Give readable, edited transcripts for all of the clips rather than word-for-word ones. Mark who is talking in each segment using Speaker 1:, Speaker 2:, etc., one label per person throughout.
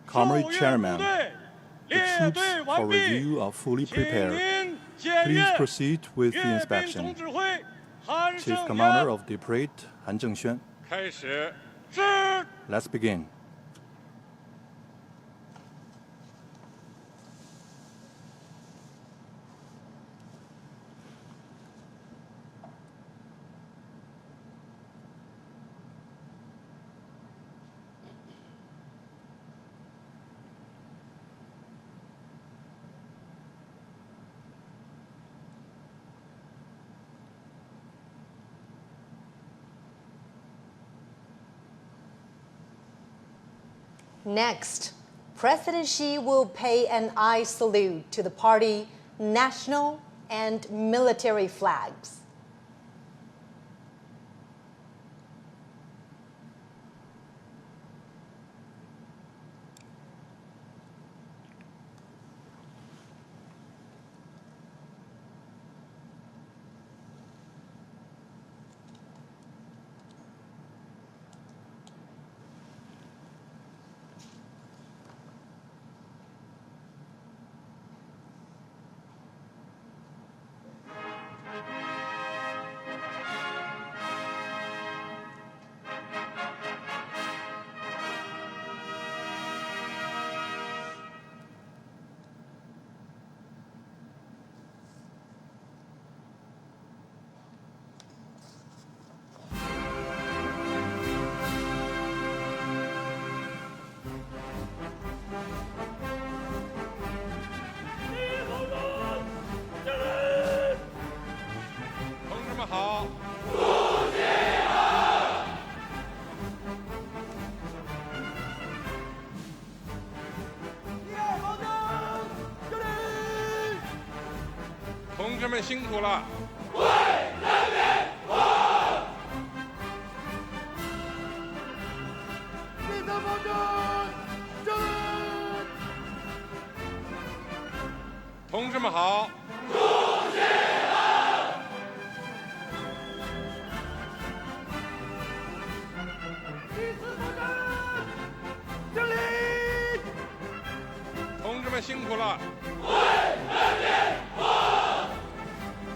Speaker 1: Comrade Chairman, the troops for review are fully prepared. Please proceed with the inspection. Chief Commander of the Parade, Han Zhengxuan. Let's begin.
Speaker 2: Next, President Xi will pay an eye salute to the party national and military flags.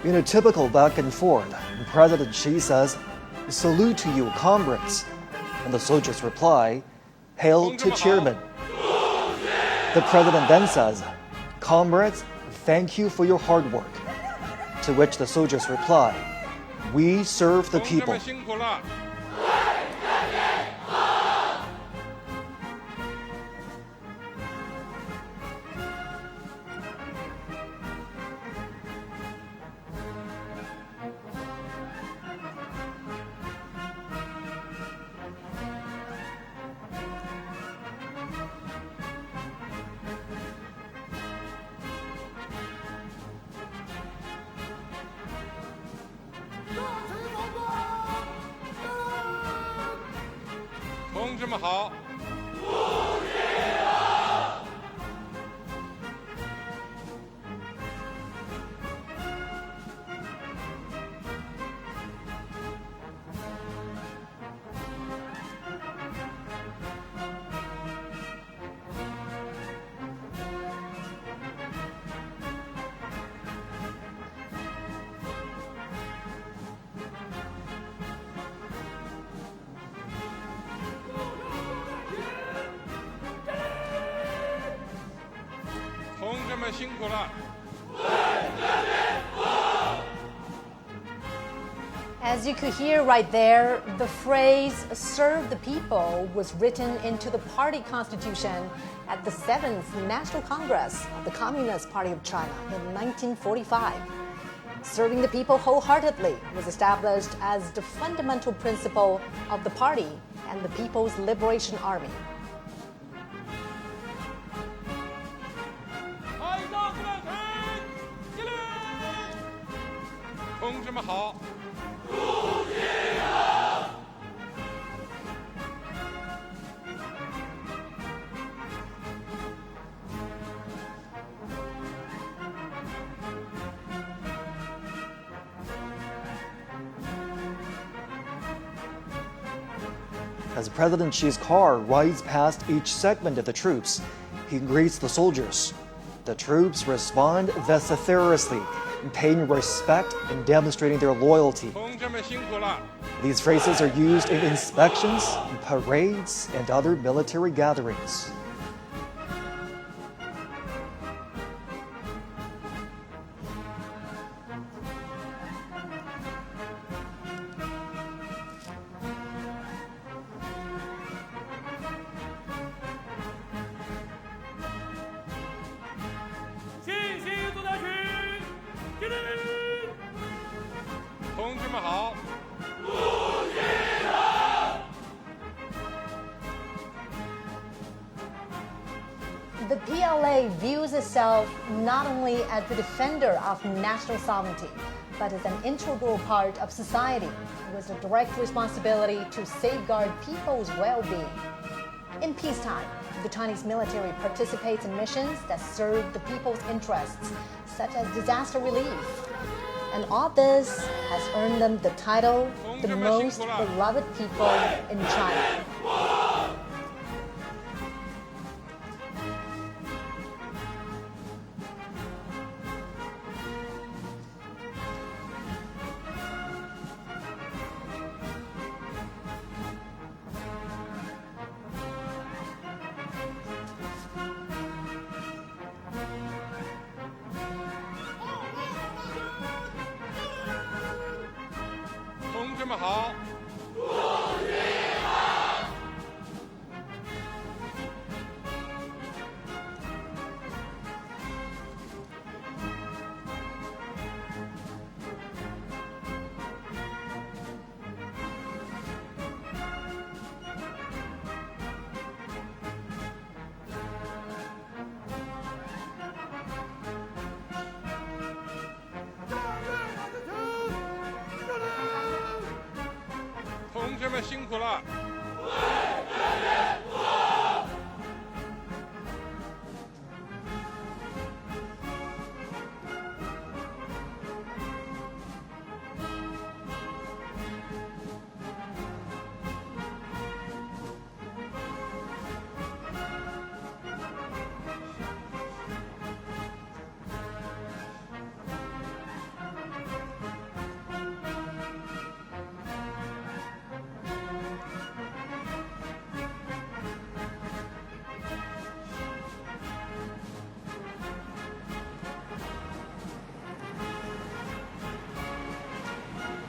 Speaker 3: In a typical back and forth, President Xi says, "Salute to you, comrades," and the soldiers reply, "Hail to Chairman." The president then says, "Comrades, thank you for your hard work," to which the soldiers reply, "We serve the people."
Speaker 2: As you could hear right there, the phrase "serve the people" was written into the party constitution at the 7th National Congress of the Communist Party of China in 1945. Serving the people wholeheartedly was established as the fundamental principle of the party and the People's Liberation Army.
Speaker 4: 同志们好！
Speaker 3: As President Xi's car rides past each segment of the troops, he greets the soldiers. The troops respond vociferously, paying respect and demonstrating their loyalty. These phrases are used in inspections, parades, and other military gatherings.
Speaker 2: The PLA views itself not only as the defender of national sovereignty, but as an integral part of society with a direct responsibility to safeguard people's well-being. In peacetime, the Chinese military participates in missions that serve the people's interests, such as disaster relief. And all this has earned them the title, the most beloved people in China.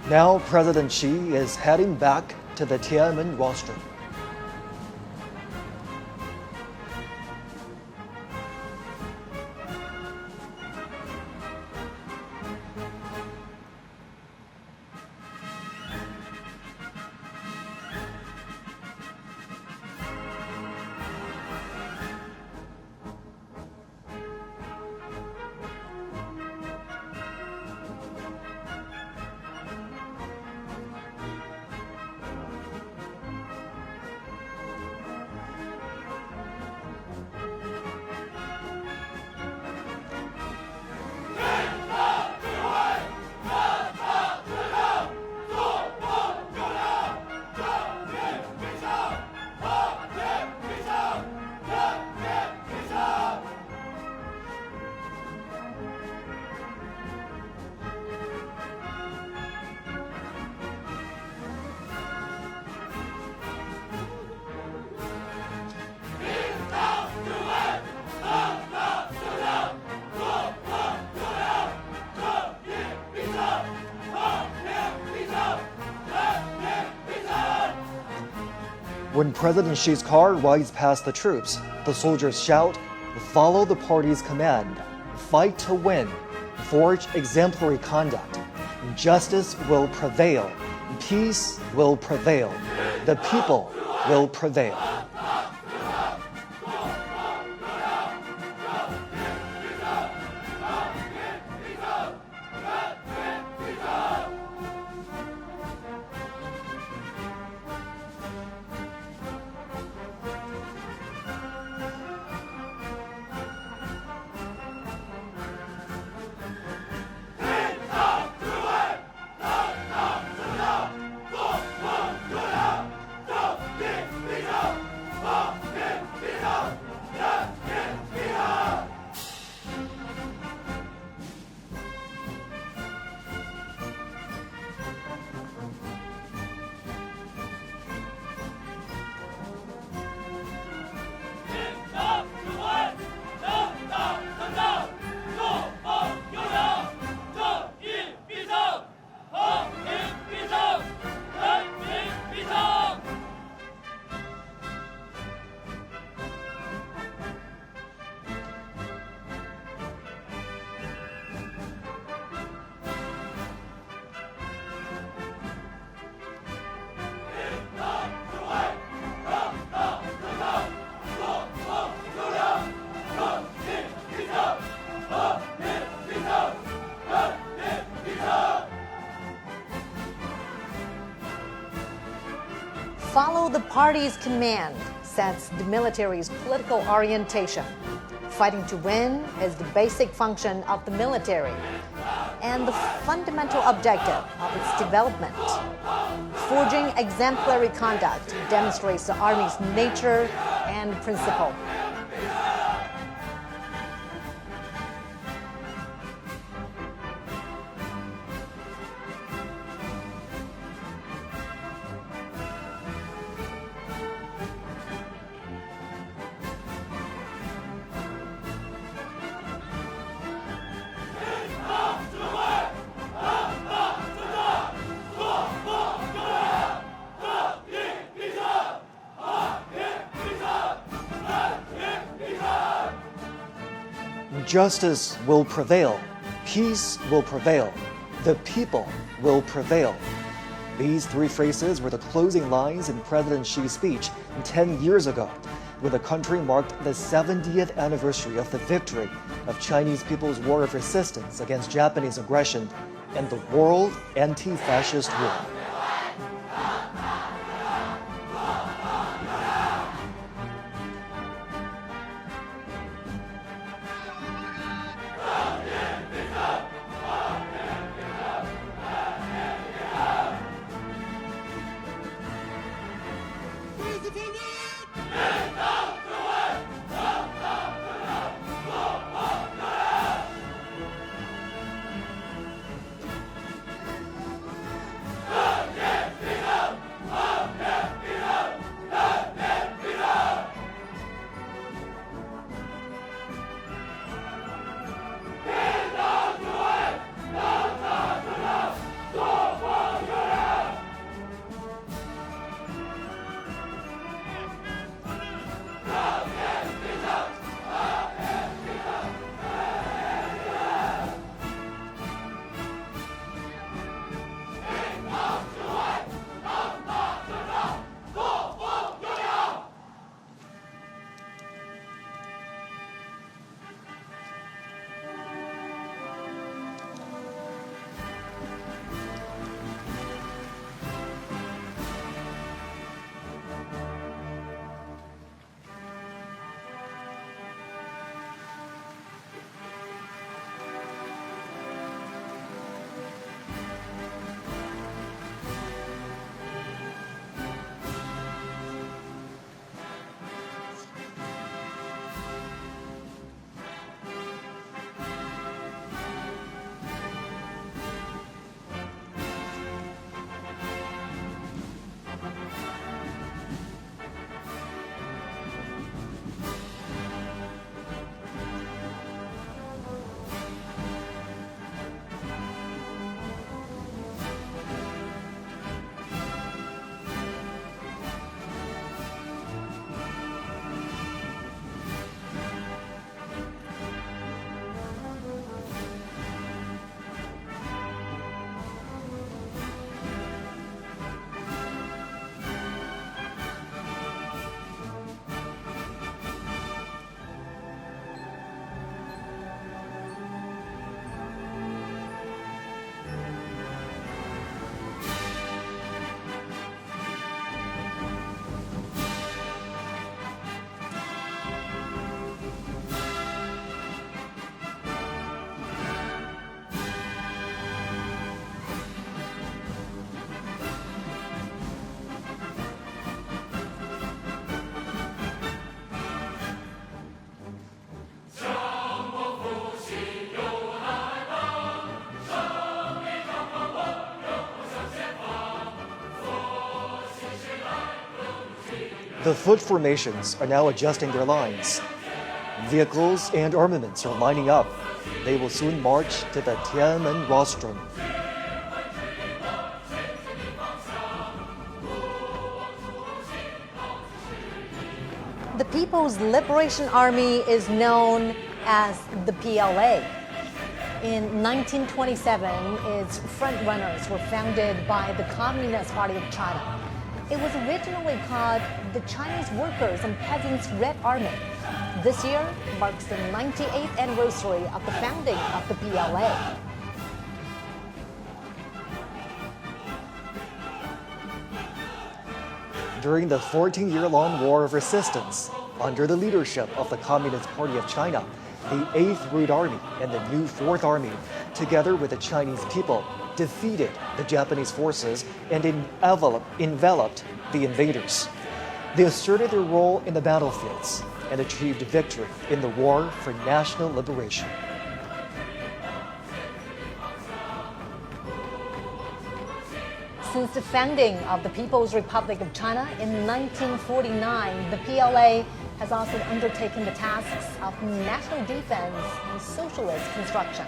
Speaker 2: Now President Xi is heading back to the Tiananmen rostrum. When President Xi's car rides past the troops, the soldiers shout, "Follow the party's command, fight to win, forge exemplary conduct. Justice will prevail, peace will prevail, the people will prevail." the party's command sets the military's political orientation. Fighting to win is the basic function of the military and the fundamental objective of its development. Forging exemplary conduct demonstrates the Army's nature and principle.
Speaker 3: Justice will prevail. Peace will prevail. The people will prevail. These three phrases were the closing lines in President Xi's speech 10 years ago, when the country marked the 70th anniversary of the victory of Chinese People's War of Resistance against Japanese aggression and the World Anti-Fascist War. The foot formations are now adjusting their lines. Vehicles and armaments are lining up. They will soon march to the Tiananmen rostrum.
Speaker 2: The People's Liberation Army is known as the PLA. In 1927, its frontrunners were founded by the Communist Party of China. It was originally called the Chinese Workers and Peasants Red Army. This year marks the 98th anniversary of the founding of the PLA.
Speaker 3: During the 14-year-long War of Resistance, under the leadership of the Communist Party of China, the 8th Route Army and the new 4th Army, together with the Chinese people, defeated the Japanese forces and enveloped the invaders. They asserted their role in the battlefields and achieved victory in the war for national liberation.
Speaker 2: Since the founding of the People's Republic of China in 1949, the PLA has also undertaken the tasks of national defense and socialist construction,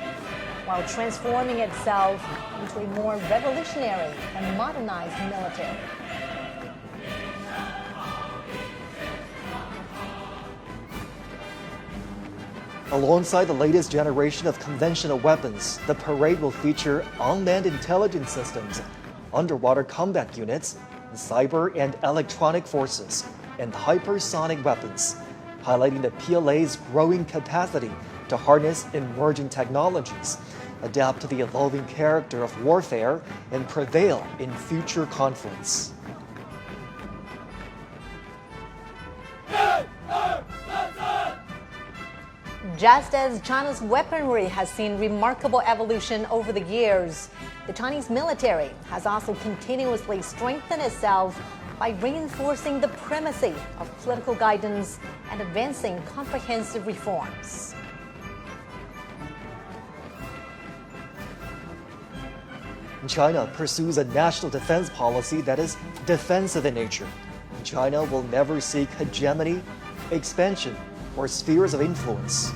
Speaker 2: while transforming itself into a more revolutionary and modernized military.
Speaker 3: Alongside the latest generation of conventional weapons, the parade will feature unmanned intelligence systems, underwater combat units, cyber and electronic forces, and hypersonic weapons, highlighting the PLA's growing capacity to harness emerging technologies, adapt to the evolving character of warfare, and prevail in future conflicts.
Speaker 2: Just as China's weaponry has seen remarkable evolution over the years, the Chinese military has also continuously strengthened itself by reinforcing the primacy of political guidance and advancing comprehensive reforms.
Speaker 3: China pursues a national defense policy that is defensive in nature. China will never seek hegemony, expansion, or spheres of influence.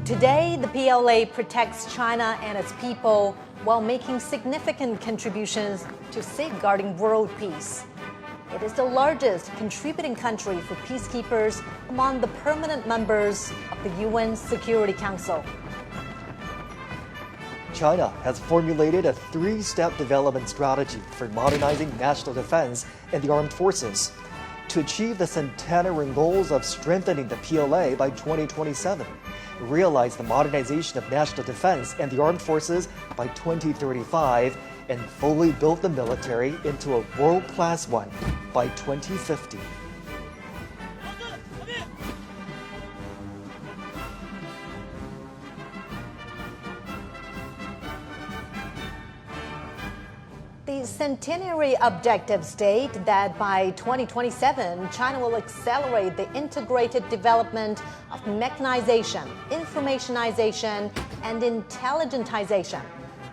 Speaker 2: Today, the PLA protects China and its people while making significant contributions to safeguarding world peace. It is the largest contributing country for peacekeepers among the permanent members of the UN Security Council.
Speaker 3: China has formulated a three-step development strategy for modernizing national defense and the armed forces to achieve the centenarian goals of strengthening the PLA by 2027, realize the modernization of national defense and the armed forces by 2035, and fully build the military into a world-class one by 2050.
Speaker 2: The centenary objectives state that by 2027, China will accelerate the integrated development of mechanization, informationization, and intelligentization,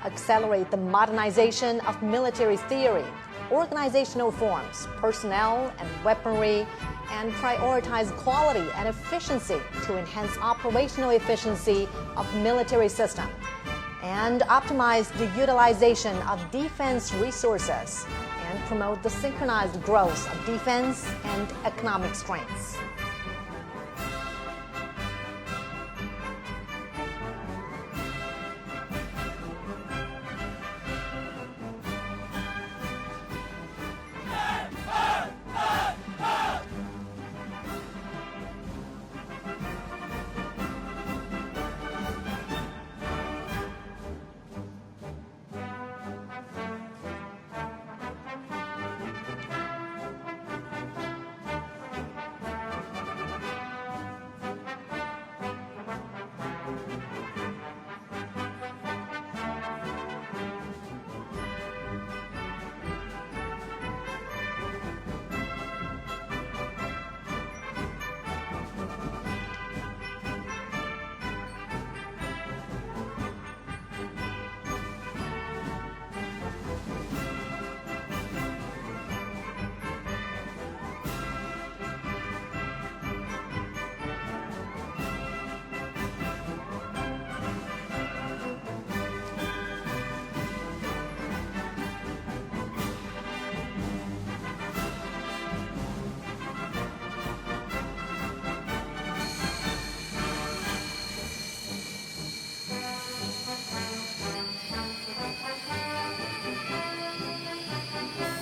Speaker 2: accelerate the modernization of military theory, organizational forms, personnel and weaponry, and prioritize quality and efficiency to enhance operational efficiency of military systems, and optimize the utilization of defense resources and promote the synchronized growth of defense and economic strengths.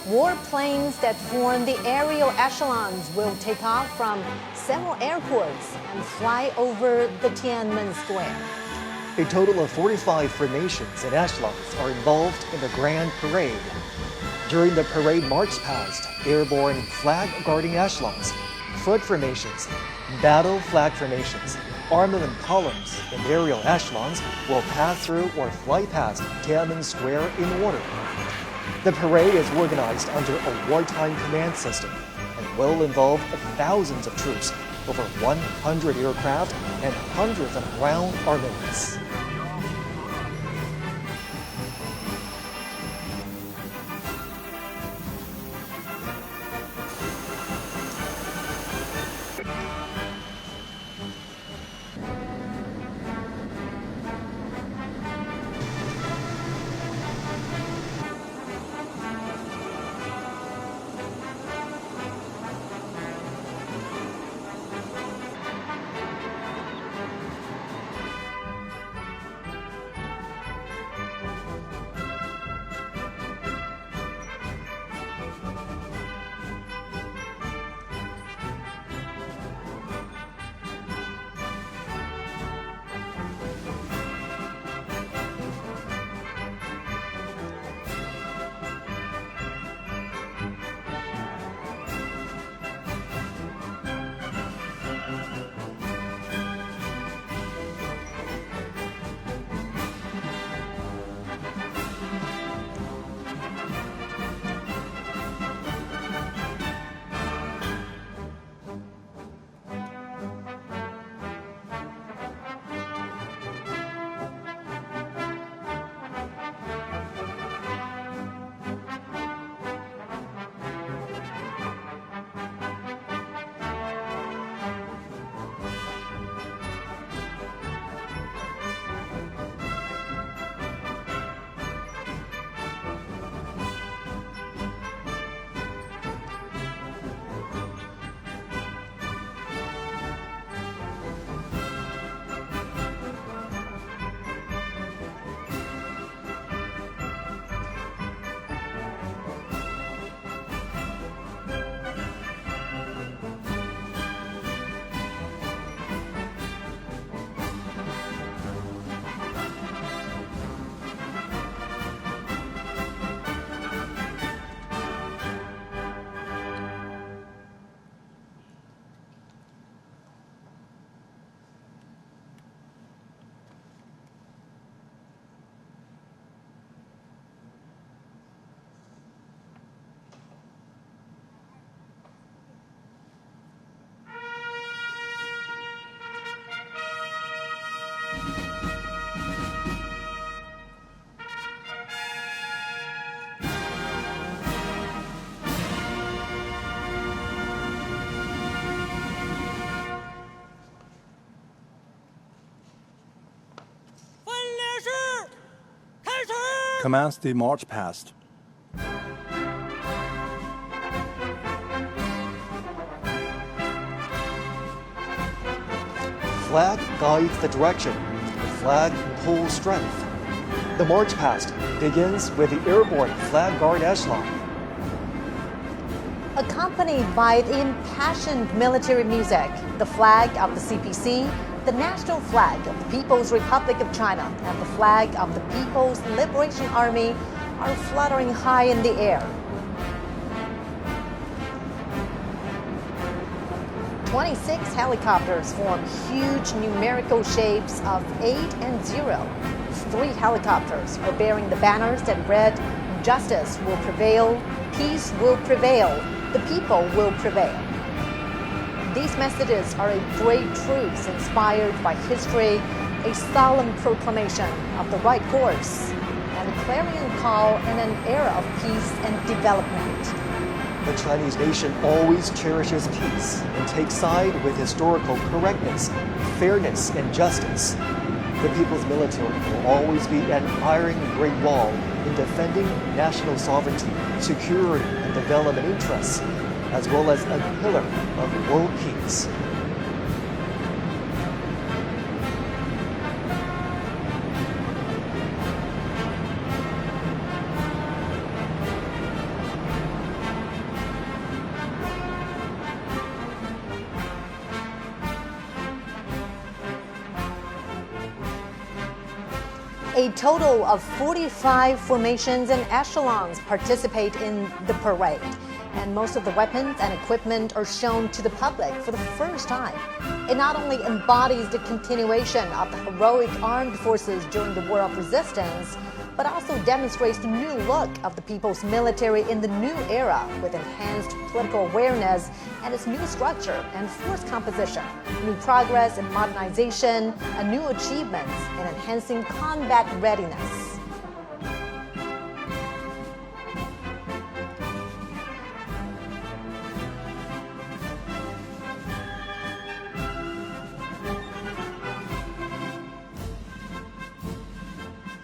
Speaker 2: Warplanes that form the aerial echelons will take off from several airports and fly over the Tiananmen Square.
Speaker 3: A total of 45 formations and echelons are involved in the Grand Parade. During the parade march past, airborne flag-guarding echelons, foot formations, battle flag formations, armament columns, and aerial echelons will pass through or fly past Tiananmen Square in order. The parade is organized under a wartime command system and will involve thousands of troops, over 100 aircraft, and hundreds of ground armaments.
Speaker 1: Commence the march past.
Speaker 3: Flag guides the direction. The flag pulls strength. The march past begins with the airborne flag guard echelon.
Speaker 2: Accompanied by the impassioned military music, the flag of the CPC, the national flag of the People's Republic of China, and the flag of the People's Liberation Army are fluttering high in the air. 26 helicopters form huge numerical shapes of 8 and 0. 3 helicopters are bearing the banners that read, "Justice will prevail, peace will prevail, the people will prevail." These messages are a great truth inspired by history, a solemn proclamation of the right course, and a clarion call in an era of peace and development.
Speaker 3: The Chinese nation always cherishes peace and takes side with historical correctness, fairness, and justice. The People's Military will always be an iron great wall in defending national sovereignty, security, and development interests, as well as a pillar of world peace.
Speaker 2: A total of 45 formations and echelons participate in the parade, and most of the weapons and equipment are shown to the public for the first time. It not only embodies the continuation of the heroic armed forces during the War of Resistance, but also demonstrates the new look of the people's military in the new era with enhanced political awareness and its new structure and force composition, new progress in modernization, and new achievements in enhancing combat readiness.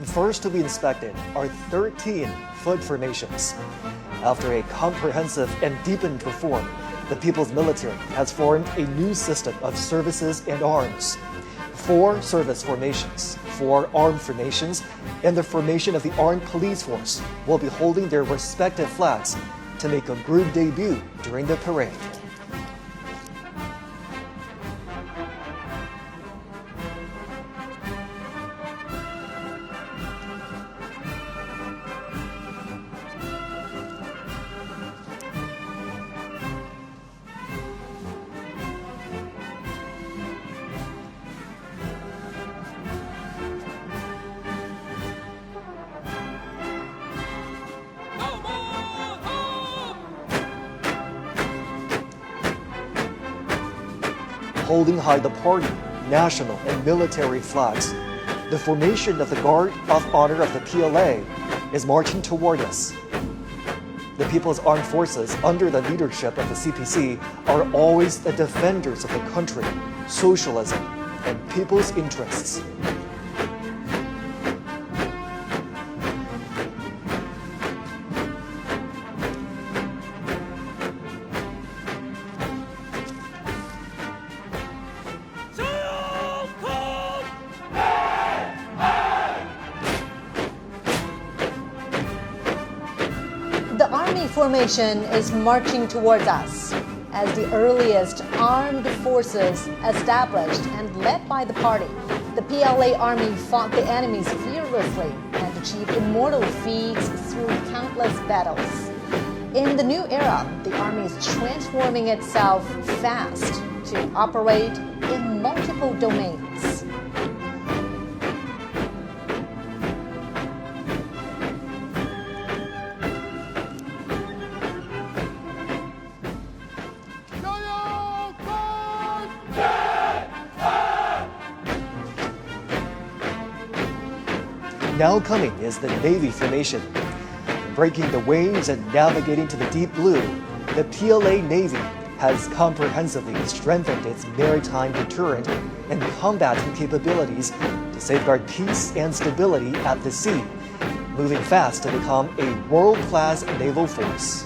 Speaker 3: First to be inspected are 13 foot formations. After a comprehensive and deepened reform, the People's Military has formed a new system of services and arms. 4 service formations, 4 armed formations, and the formation of the Armed Police Force will be holding their respective flags to make a group debut during the parade. Holding high the party, national, and military flags, the formation of the Guard of Honor of the PLA is marching toward us. The People's Armed Forces, under the leadership of the CPC, are always the defenders of the country, socialism, and people's interests.
Speaker 2: The Army formation is marching towards us as the earliest armed forces established and led by the party. The PLA Army fought the enemies fearlessly and achieved immortal feats through countless battles. In the new era, the Army is transforming itself fast to operate in multiple domains.
Speaker 3: Now coming is the Navy formation. Breaking the waves and navigating to the deep blue, the PLA Navy has comprehensively strengthened its maritime deterrent and combating capabilities to safeguard peace and stability at the sea, moving fast to become a world-class naval force.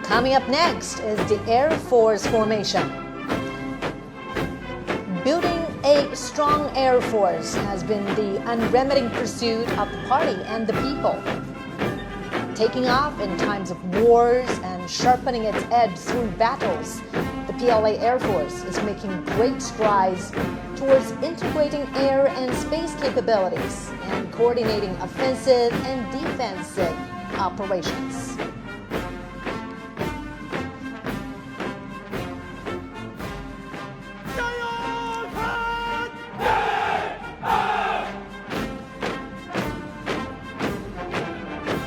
Speaker 2: Coming up next is the Air Force formation. Building a strong Air Force has been the unremitting pursuit of the party and the people. Taking off in times of wars and sharpening its edge through battles, the PLA Air Force is making great strides towards integrating air and space capabilities and coordinating offensive and defensive operations.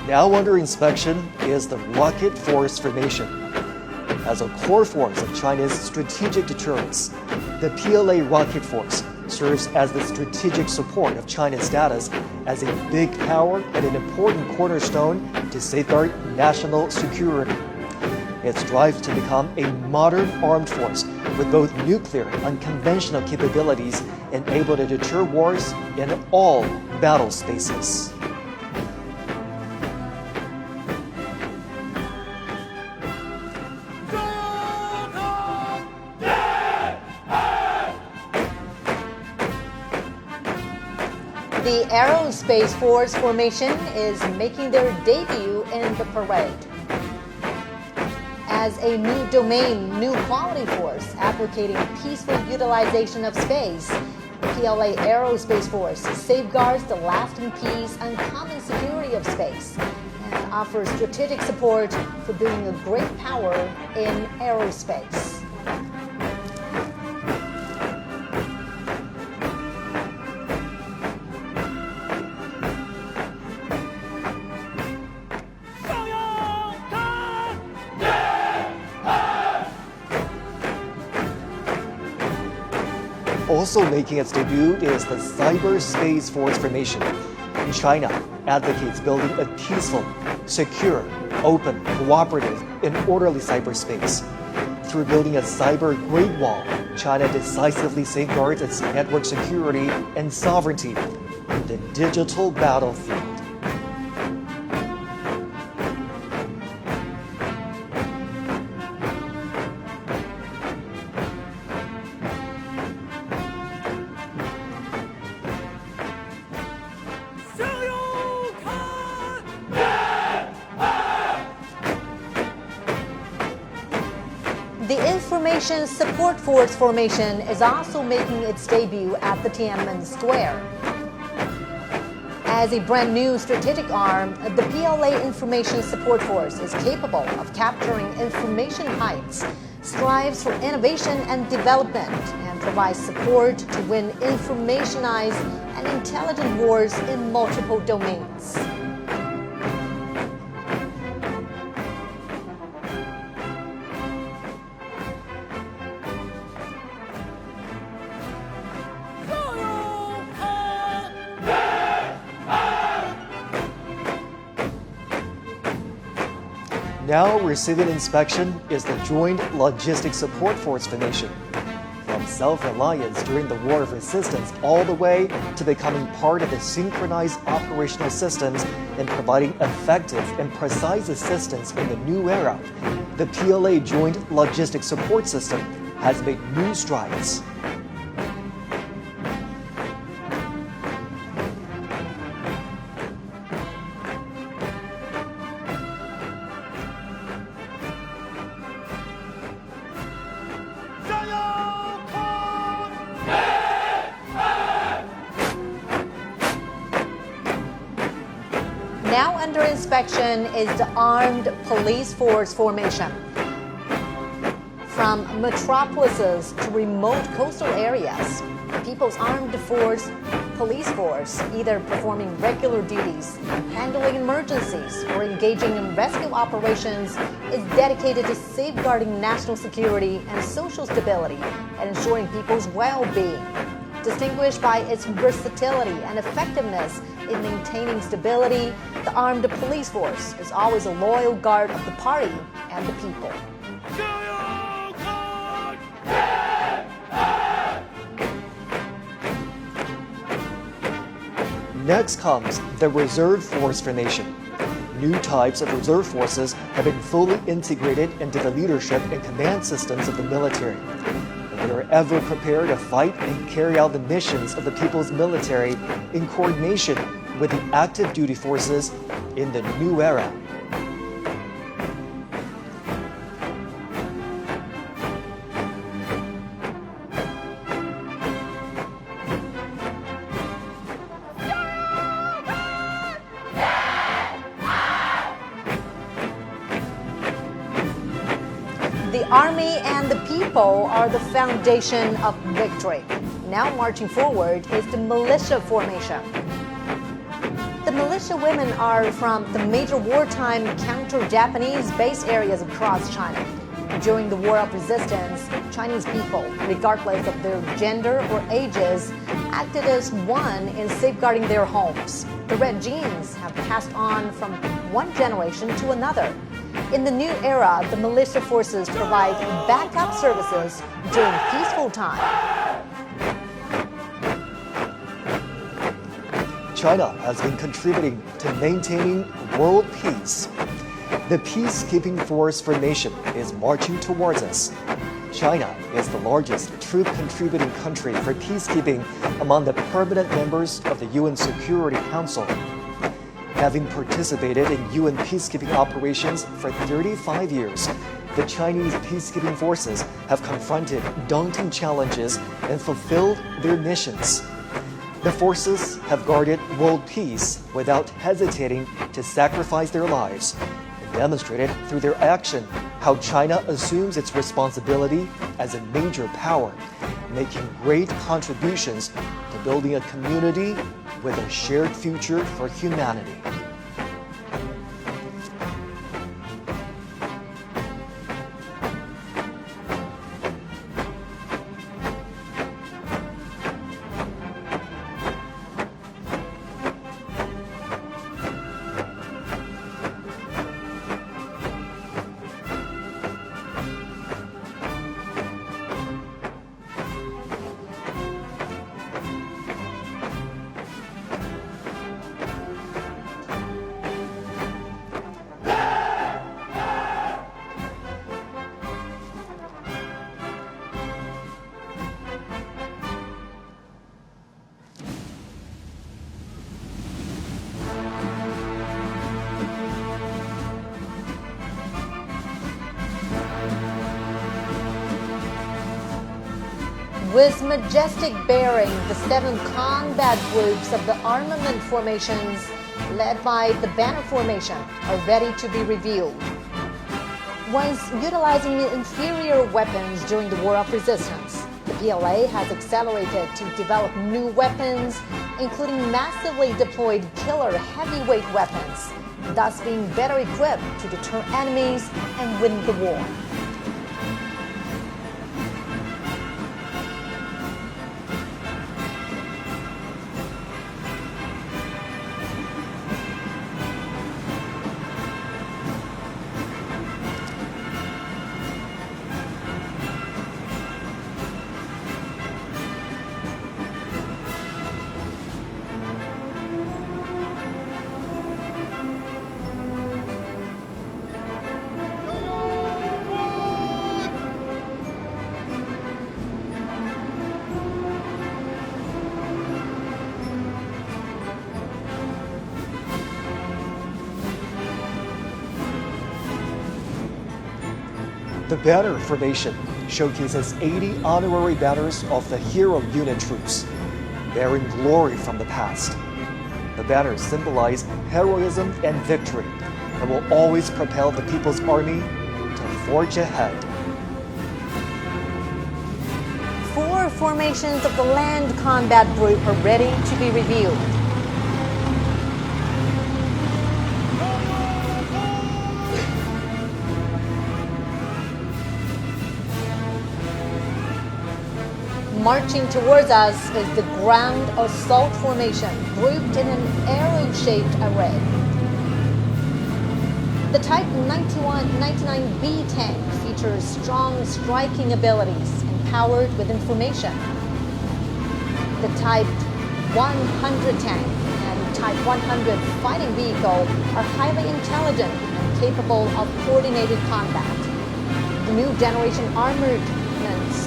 Speaker 3: Now under inspection is the Rocket Force formation. As a core force of China's strategic deterrence, the PLA Rocket Force serves as the strategic support of China's status as a big power and an important cornerstone to safeguard national security. It strives to become a modern armed force with both nuclear and conventional capabilities and able to deter wars in all battle spaces.
Speaker 2: The Aerospace Force formation is making their debut in the parade. As a new domain, new quality force advocating peaceful utilization of space, the PLA Aerospace Force safeguards the lasting peace and common security of space and offers strategic support for building a great power in aerospace.
Speaker 3: Also making its debut is the Cyberspace Force formation. China advocates building a peaceful, secure, open, cooperative, and orderly cyberspace. Through building a cyber Great Wall, China decisively safeguards its network security and sovereignty in the digital battlefield.
Speaker 2: The Information Support Force formation is also making its debut at the Tiananmen Square. As a brand new strategic arm, the PLA Information Support Force is capable of capturing information heights, strives for innovation and development, and provides support to win informationized and intelligent wars in multiple domains.
Speaker 3: Now receiving inspection is the Joint Logistics Support Force formation. From self-reliance during the War of Resistance all the way to becoming part of the synchronized operational systems and providing effective and precise assistance in the new era, the PLA Joint Logistics Support System has made new strides.
Speaker 2: Now under inspection is the Armed Police Force formation. From metropolises to remote coastal areas, the People's Armed Police Force, either performing regular duties, handling emergencies, or engaging in rescue operations, is dedicated to safeguarding national security and social stability and ensuring people's well-being. Distinguished by its versatility and effectiveness in maintaining stability, the Armed Police Force is always a loyal guard of the party and the people.
Speaker 3: Next comes the Reserve Force formation. New types of reserve forces have been fully integrated into the leadership and command systems of the military. They are ever prepared to fight and carry out the missions of the people's military in coordination with the active duty forces in the new era.
Speaker 2: The Army and the people are the foundation of victory. Now marching forward is the militia formation. The militia women are from the major wartime counter-Japanese base areas across China. During the War of Resistance, Chinese people, regardless of their gender or ages, acted as one in safeguarding their homes. The red genes have passed on from one generation to another. In the new era, the militia forces provide backup services during peaceful time.
Speaker 3: China has been contributing to maintaining world peace. The peacekeeping force formation is marching towards us. China is the largest troop-contributing country for peacekeeping among the permanent members of the UN Security Council. Having participated in UN peacekeeping operations for 35 years, the Chinese peacekeeping forces have confronted daunting challenges and fulfilled their missions. The forces have guarded world peace without hesitating to sacrifice their lives, and demonstrated through their action how China assumes its responsibility as a major power, making great contributions to building a community with a shared future for humanity.
Speaker 2: With majestic bearing, the 7 combat groups of the armament formations, led by the Banner Formation, are ready to be revealed. Once utilizing inferior weapons during the War of Resistance, the PLA has accelerated to develop new weapons, including massively deployed killer heavyweight weapons, thus being better equipped to deter enemies and win the war.
Speaker 3: The Banner Formation showcases 80 honorary banners of the hero unit troops, bearing glory from the past. The banners symbolize heroism and victory and will always propel the People's Army to forge ahead.
Speaker 2: 4 formations of the Land Combat Group are ready to be revealed. Marching towards us is the Ground Assault Formation, grouped in an arrow-shaped array. The Type 99B tank features strong striking abilities and powered with information. The Type 100 tank and Type 100 fighting vehicle are highly intelligent and capable of coordinated combat. The new generation armored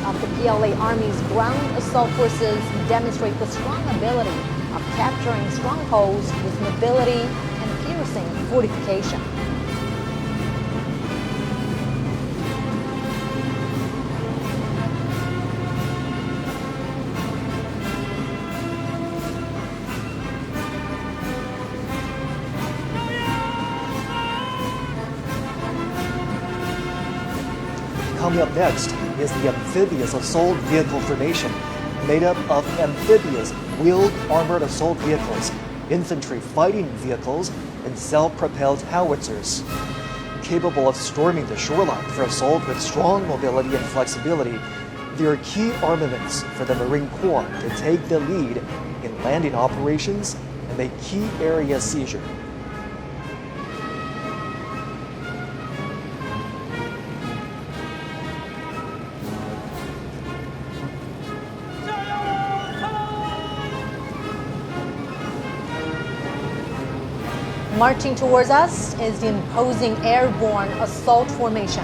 Speaker 2: of the PLA Army's ground assault forces demonstrate the strong ability of capturing strongholds with mobility and piercing fortification.
Speaker 3: Coming up next is the Amphibious Assault Vehicle Formation, made up of amphibious wheeled armored assault vehicles, infantry fighting vehicles, and self-propelled howitzers. Capable of storming the shoreline for assault with strong mobility and flexibility, they are key armaments for the Marine Corps to take the lead in landing operations and make key area seizure.
Speaker 2: Marching towards us is the imposing airborne assault formation.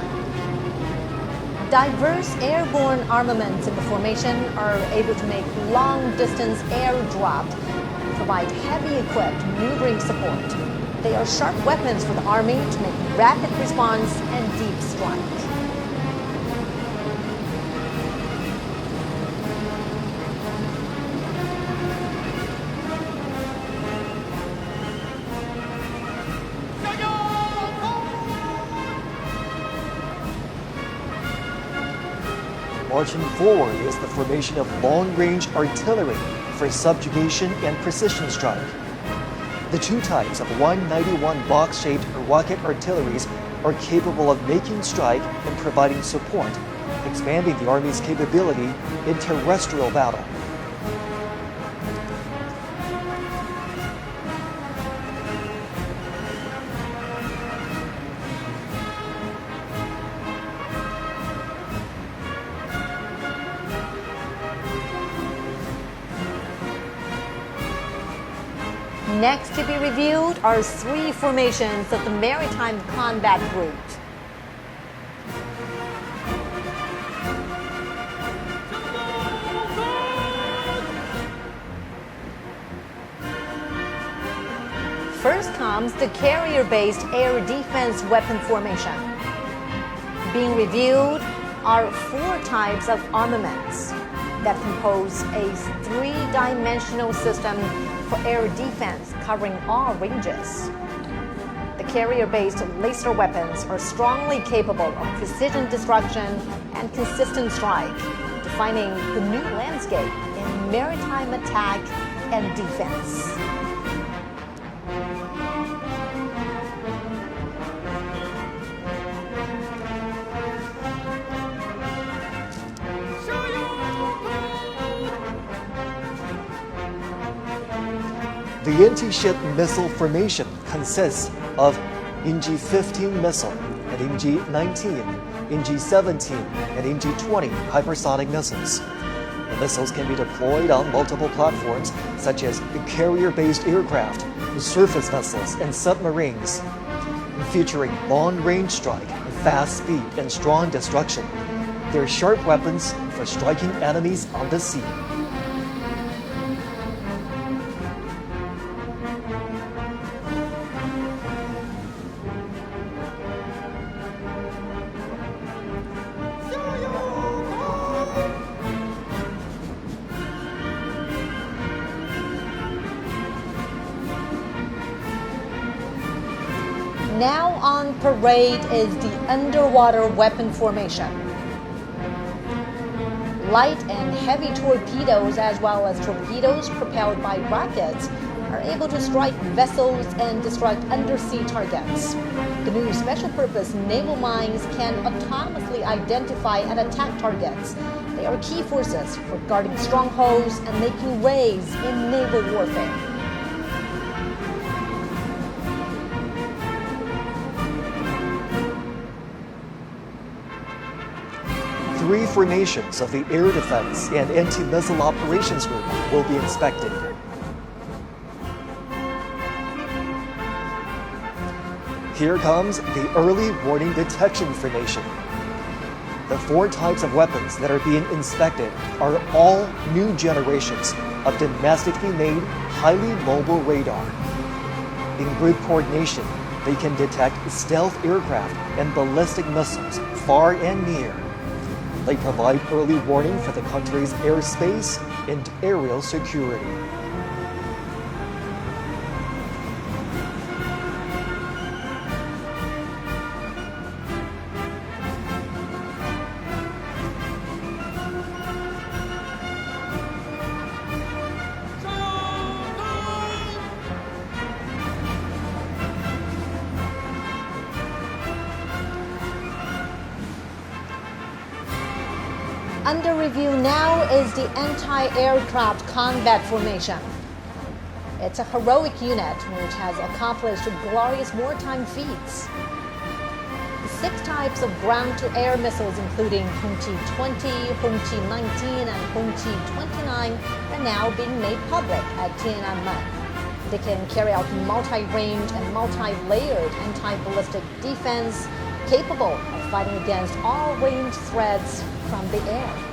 Speaker 2: Diverse airborne armaments in the formation are able to make long-distance air draft and provide heavy-equipped maneuvering support. They are sharp weapons for the Army to make rapid response and deep strike.
Speaker 3: Marching forward is the formation of long-range artillery for subjugation and precision strike. The two types of 191 box-shaped rocket artilleries are capable of making strike and providing support, expanding the Army's capability in terrestrial battle.
Speaker 2: Next to be reviewed are three formations of the Maritime Combat Group. First comes the carrier-based air defense weapon formation. Being reviewed are four types of armaments that compose a three-dimensional system for air defense covering all ranges. The carrier-based laser weapons are strongly capable of precision destruction and consistent strike, defining the new landscape in maritime attack and defense.
Speaker 3: The anti-ship missile formation consists of NG-15 missile and NG-19, NG-17, and NG-20 hypersonic missiles. The missiles can be deployed on multiple platforms such as carrier-based aircraft, surface vessels, and submarines. Featuring long-range strike, fast speed, and strong destruction, they're sharp weapons for striking enemies on the sea.
Speaker 2: Now on parade is the underwater weapon formation. Light and heavy torpedoes, as well as torpedoes propelled by rockets, are able to strike vessels and destruct undersea targets. The new special-purpose naval mines can autonomously identify and attack targets. They are key forces for guarding strongholds and making raids in naval warfare.
Speaker 3: Three formations of the Air Defense and Anti-Missile Operations Group will be inspected. Here comes the Early Warning Detection Formation. The four types of weapons that are being inspected are all new generations of domestically made, highly mobile radar. In group coordination, they can detect stealth aircraft and ballistic missiles far and near. They provide early warning for the country's airspace and aerial security.
Speaker 2: Under review now is the Anti-Aircraft Combat Formation. It's a heroic unit which has accomplished glorious wartime feats. The six types of ground-to-air missiles, including Hongqi-20, Hongqi-19, and Hongqi-29, are now being made public at Tiananmen. They can carry out multi-range and multi-layered anti-ballistic defense capable of fighting against all range threats from the air.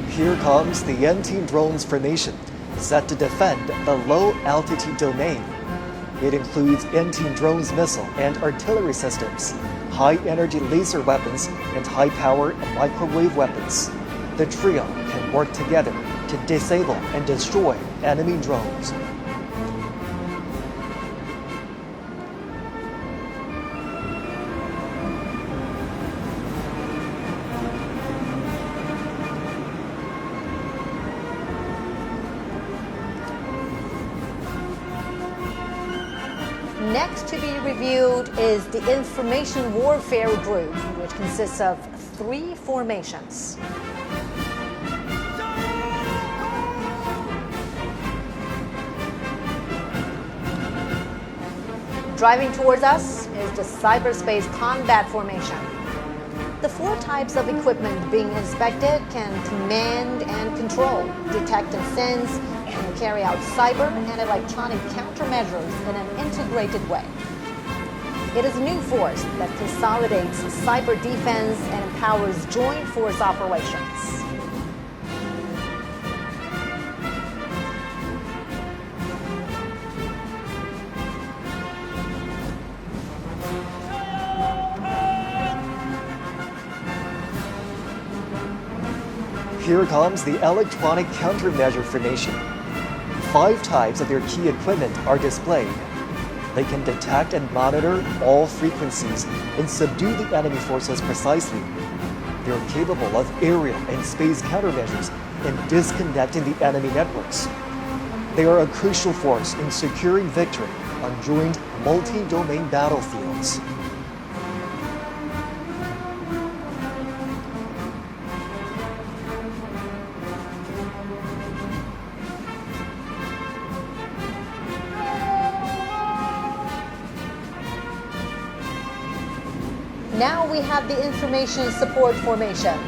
Speaker 3: Here comes the anti-drones formation, set to defend the low-altitude domain. It includes anti-drones missile and artillery systems, high-energy laser weapons, and high-power microwave weapons. The trio can work together to disable and destroy enemy drones.
Speaker 2: Next to be reviewed is the Information Warfare Group, which consists of 3 formations. Driving towards us is the Cyberspace Combat Formation. The 4 types of equipment being inspected can command and control, detect and sense, and carry out cyber and electronic countermeasures in an integrated way. It is a new force that consolidates cyber defense and empowers joint force operations.
Speaker 3: Here comes the electronic countermeasure formation. 5 types of their key equipment are displayed. They can detect and monitor all frequencies and subdue the enemy forces precisely. They are capable of aerial and space countermeasures and disconnecting the enemy networks. They are a crucial force in securing victory on joint multi-domain battlefields.
Speaker 2: Now we have the Information Support Formation.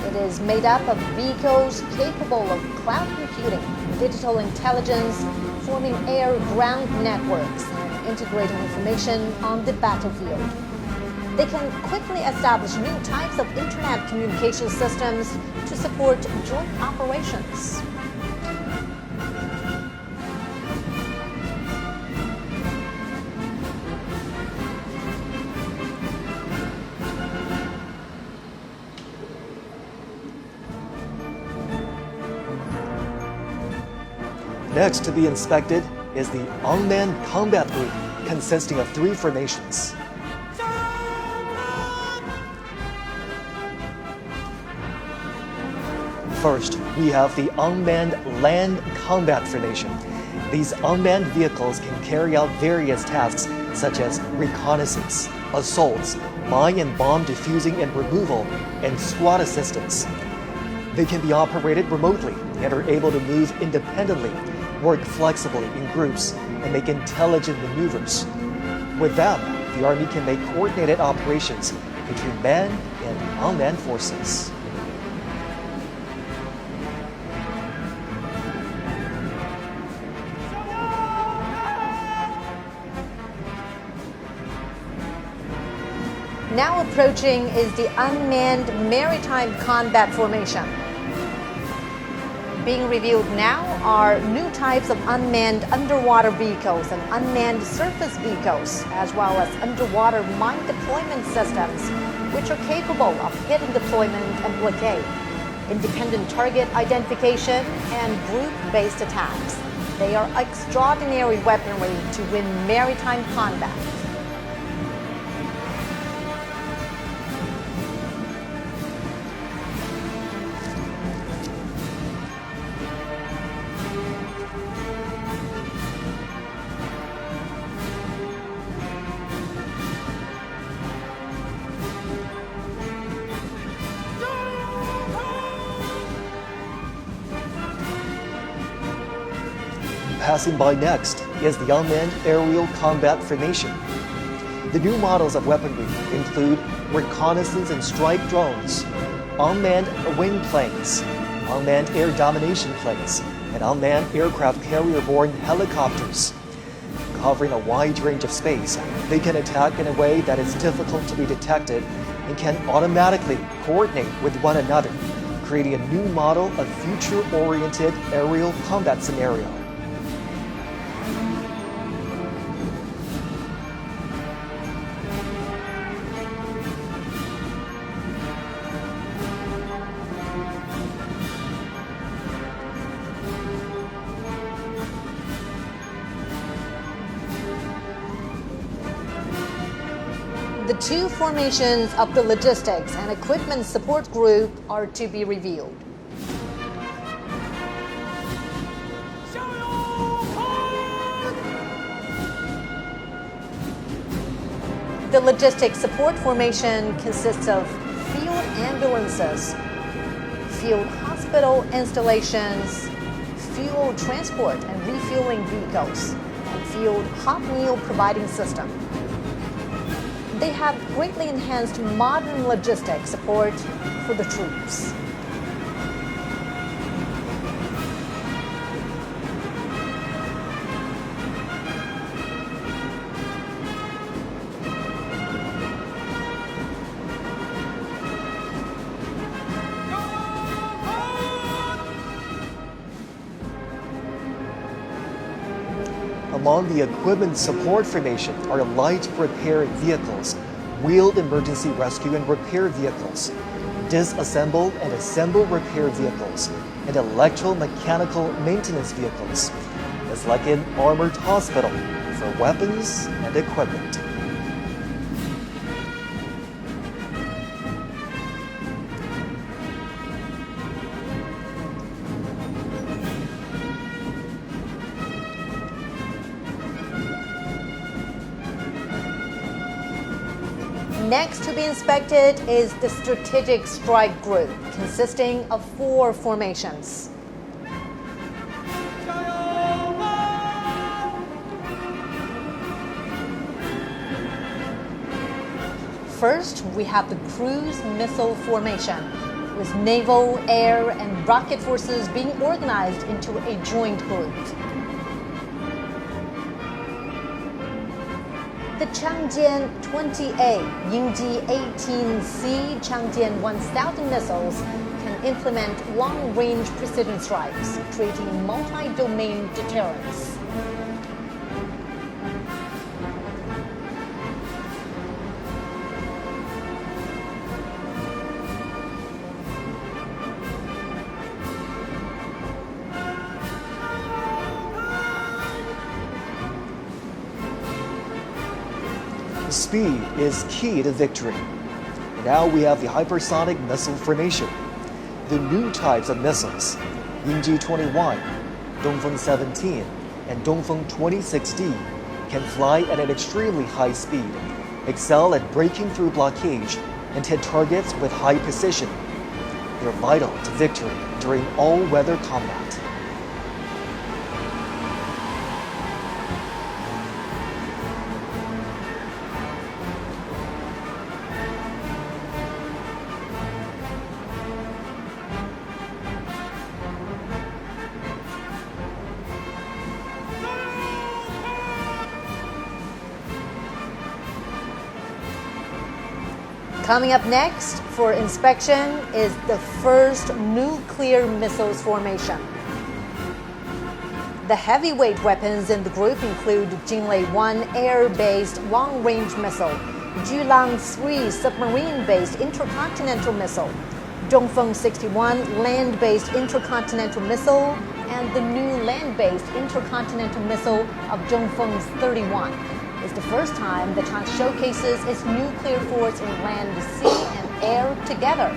Speaker 2: It is made up of vehicles capable of cloud computing, digital intelligence, forming air-ground networks, and integrating information on the battlefield. They can quickly establish new types of internet communication systems to support joint operations.
Speaker 3: Next to be inspected is the Unmanned Combat Group, consisting of 3 formations. First, we have the Unmanned Land Combat Formation. These unmanned vehicles can carry out various tasks such as reconnaissance, assaults, mine and bomb defusing and removal, and squad assistance. They can be operated remotely and are able to move independently, work flexibly in groups, and make intelligent maneuvers. With them, the Army can make coordinated operations between manned and unmanned forces.
Speaker 2: Now approaching is the Unmanned Maritime Combat Formation. Being reviewed now are new types of unmanned underwater vehicles and unmanned surface vehicles, as well as underwater mine deployment systems, which are capable of hidden deployment and blockade, independent target identification, and group-based attacks. They are extraordinary weaponry to win maritime combat.
Speaker 3: Passing by next is the Unmanned Aerial Combat Formation. The new models of weaponry include reconnaissance and strike drones, unmanned wing planes, unmanned air domination planes, and unmanned aircraft carrier-borne helicopters. Covering a wide range of space, they can attack in a way that is difficult to be detected and can automatically coordinate with one another, creating a new model of future-oriented aerial combat scenario.
Speaker 2: The two formations of the Logistics and Equipment Support Group are to be revealed. The Logistics Support Formation consists of field ambulances, field hospital installations, fuel transport and refueling vehicles, and field hot meal providing system. They have greatly enhanced modern logistics support for the troops.
Speaker 3: Among the equipment support formation are light repair vehicles, wheeled emergency rescue and repair vehicles, disassemble and assemble repair vehicles, and electromechanical maintenance vehicles. It's like an armored hospital for weapons and equipment.
Speaker 2: Next to be inspected is the Strategic Strike Group, consisting of 4 formations. First, we have the Cruise Missile Formation, with naval, air, and rocket forces being organized into a joint group. The Changjian 20A, Yingji 18C, Changjian 1000 missiles can implement long-range precision strikes, creating multi-domain deterrence.
Speaker 3: Speed is key to victory. Now we have the hypersonic missile formation. The new types of missiles, Yingji 21, Dongfeng 17, and Dongfeng 26D, can fly at an extremely high speed, excel at breaking through blockage, and hit targets with high precision. They're vital to victory during all-weather combat.
Speaker 2: Coming up next for inspection is the first nuclear missiles formation. The heavyweight weapons in the group include Jinlei-1 air-based long-range missile, Julang-3 submarine-based intercontinental missile, Dongfeng 61 land-based intercontinental missile, and the new land-based intercontinental missile of Dongfeng 31. It's the first time that China showcases its nuclear force in land, sea, and air together.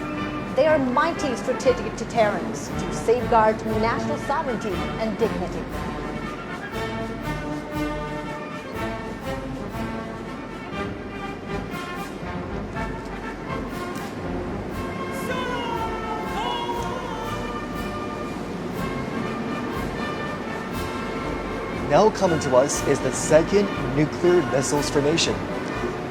Speaker 2: They are mighty strategic deterrents to safeguard national sovereignty and dignity.
Speaker 3: Now coming to us is the second nuclear missiles formation.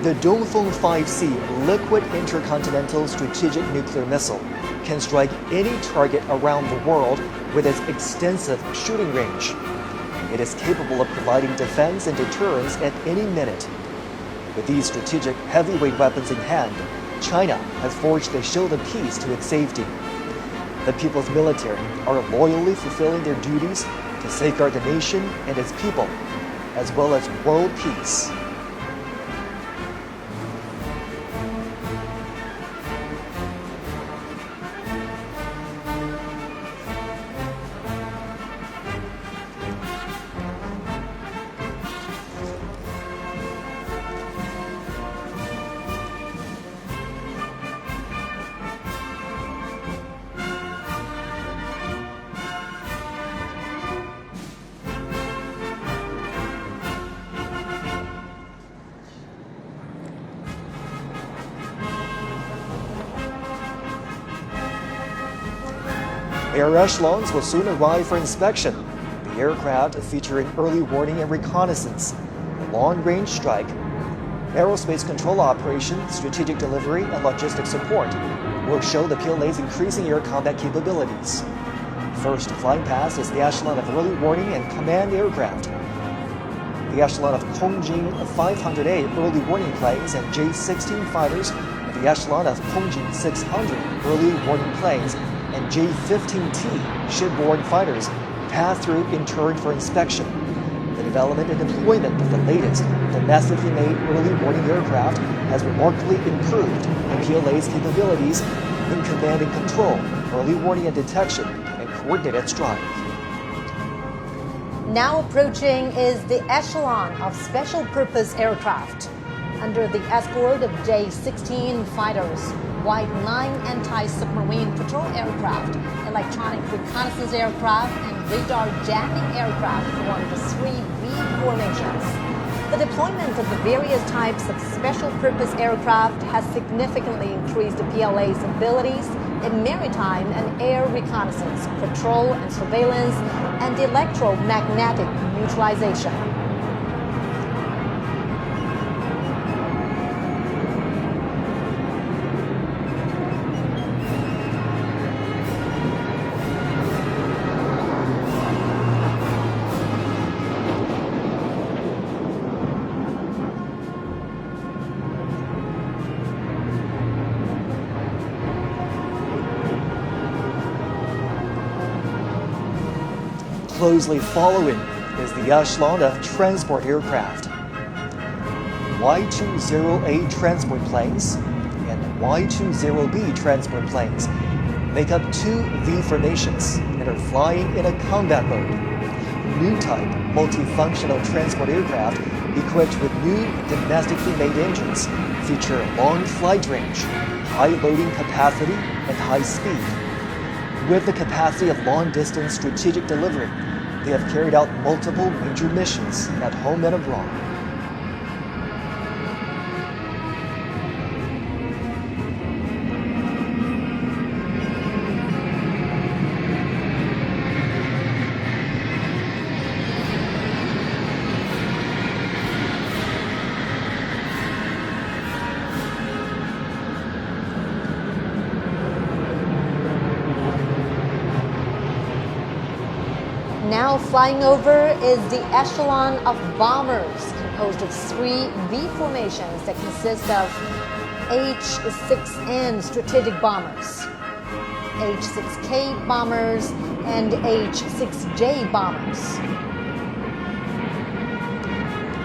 Speaker 3: The Dongfeng 5C liquid intercontinental strategic nuclear missile can strike any target around the world with its extensive shooting range. It is capable of providing defense and deterrence at any minute. With these strategic heavyweight weapons in hand, China has forged the shield of peace to its safety. The people's military are loyally fulfilling their duties to safeguard the nation and its people, as well as world peace. Air echelons will soon arrive for inspection. The aircraft feature an early warning and reconnaissance, a long-range strike, aerospace control operations, strategic delivery, and logistic support will show the PLA's increasing air combat capabilities. First flying past is the echelon of early warning and command aircraft. The echelon of Kongjin 500A early warning planes and J-16 fighters, and the echelon of Kongjin 600 early warning planes and J-15T shipborne fighters pass through in turn for inspection. The development and deployment of the latest domestically made early warning aircraft has remarkably improved the PLA's capabilities in command and control, early warning and detection, and coordinated strike.
Speaker 2: Now approaching is the echelon of special purpose aircraft. Under the escort of J-16 fighters, White 9 anti-submarine patrol aircraft, electronic reconnaissance aircraft, and radar jamming aircraft form the 3V formations. The deployment of the various types of special purpose aircraft has significantly increased the PLA's abilities in maritime and air reconnaissance, patrol and surveillance, and electromagnetic neutralization.
Speaker 3: Closely following is the echelon of transport aircraft. Y-20A transport planes and Y-20B transport planes make up two V formations and are flying in a combat mode. New type multifunctional transport aircraft equipped with new domestically made engines feature long flight range, high loading capacity, and high speed. With the capacity of long-distance strategic delivery, they have carried out multiple major missions at home and abroad.
Speaker 2: Now flying over is the echelon of bombers, composed of three V formations that consist of H-6N strategic bombers, H-6K bombers, and H-6J bombers.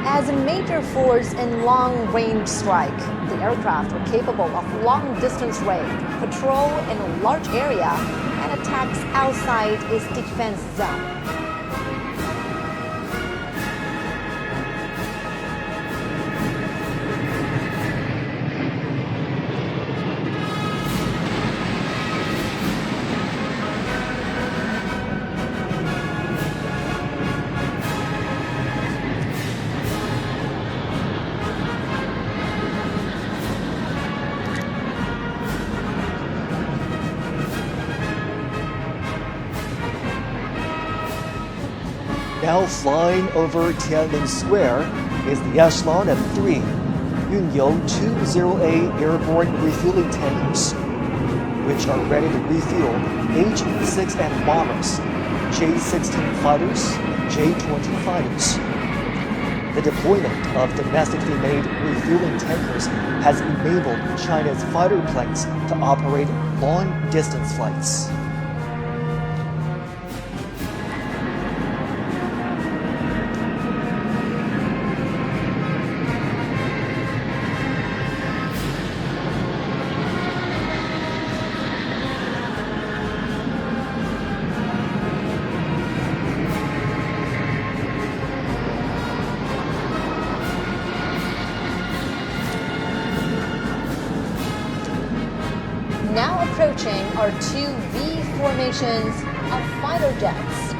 Speaker 2: As a major force in long-range strike, the aircraft are capable of long-distance range, patrol in a large area, and attacks outside its defense zone.
Speaker 3: Now flying over Tiananmen Square is the Echelon M3, Yunyou 20A airborne refueling tankers, which are ready to refuel H-6M bombers, J-16 fighters, J-20 fighters. The deployment of domestically made refueling tankers has enabled China's fighter planes to operate long-distance flights.
Speaker 2: Now approaching are two V formations of fighter jets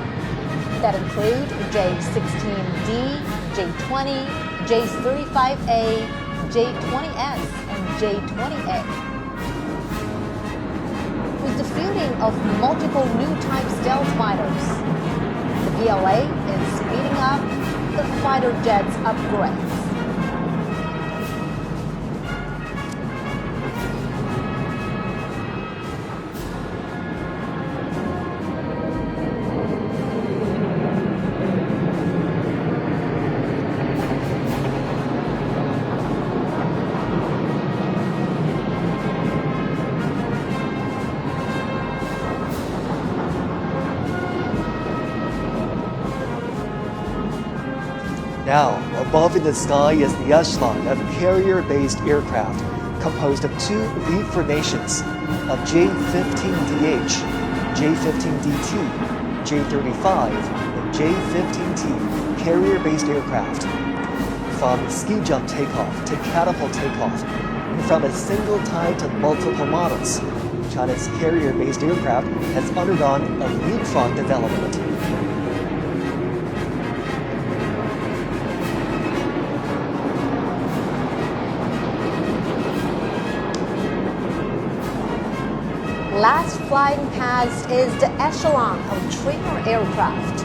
Speaker 2: that include J-16D, J-20, J-35A, J-20S, and J-20A. With the fielding of multiple new type stealth fighters, the PLA is speeding up the fighter jets upgrades.
Speaker 3: Now, above in the sky is the echelon of carrier-based aircraft composed of two V formations of J-15DH, J-15DT, J-35, and J-15T carrier-based aircraft. From ski jump takeoff to catapult takeoff, and from a single type to multiple models, China's carrier-based aircraft has undergone a leapfrog development.
Speaker 2: Last flying past is the echelon of trainer aircraft.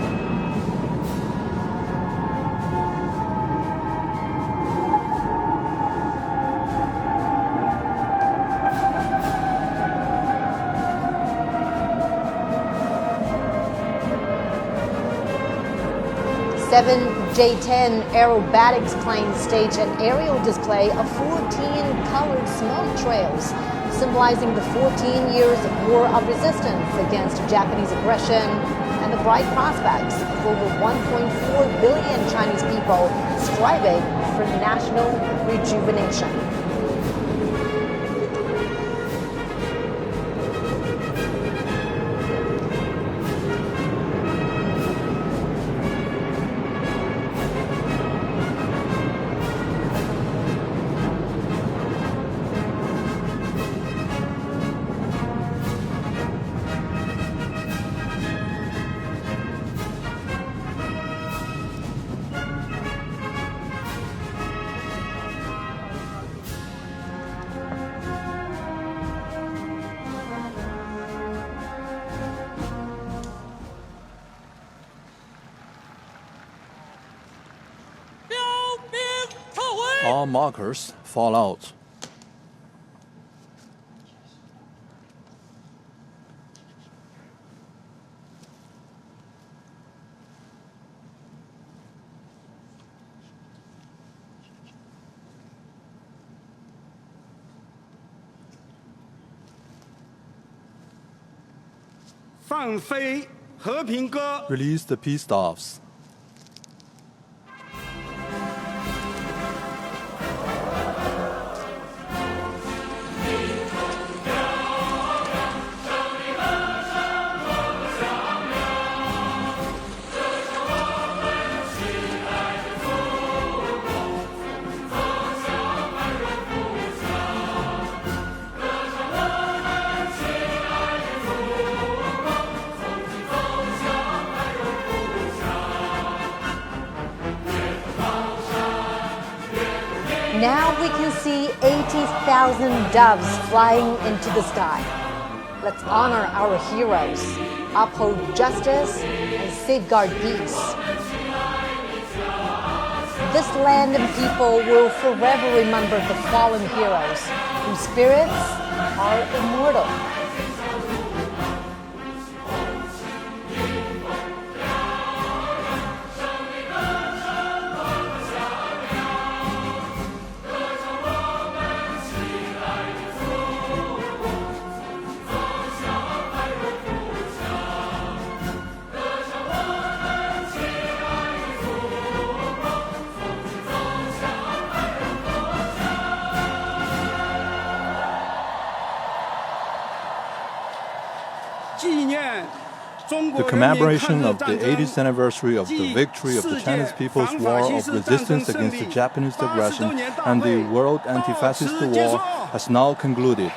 Speaker 2: Seven J-10 aerobatics planes stage an aerial display of 14 colored smoke trails, symbolizing the 14 years of war of resistance against Japanese aggression and the bright prospects of over 1.4 billion Chinese people striving for national rejuvenation.
Speaker 1: All markers fall out. Release the peace staffs.
Speaker 2: Now we can see 80,000 doves flying into the sky. Let's honor our heroes, uphold justice, and safeguard peace. This land and people will forever remember the fallen heroes whose spirits are immortal.
Speaker 1: The commemoration of the 80th anniversary of the victory of the Chinese People's War of Resistance against the Japanese aggression and the World Anti-Fascist War has now concluded.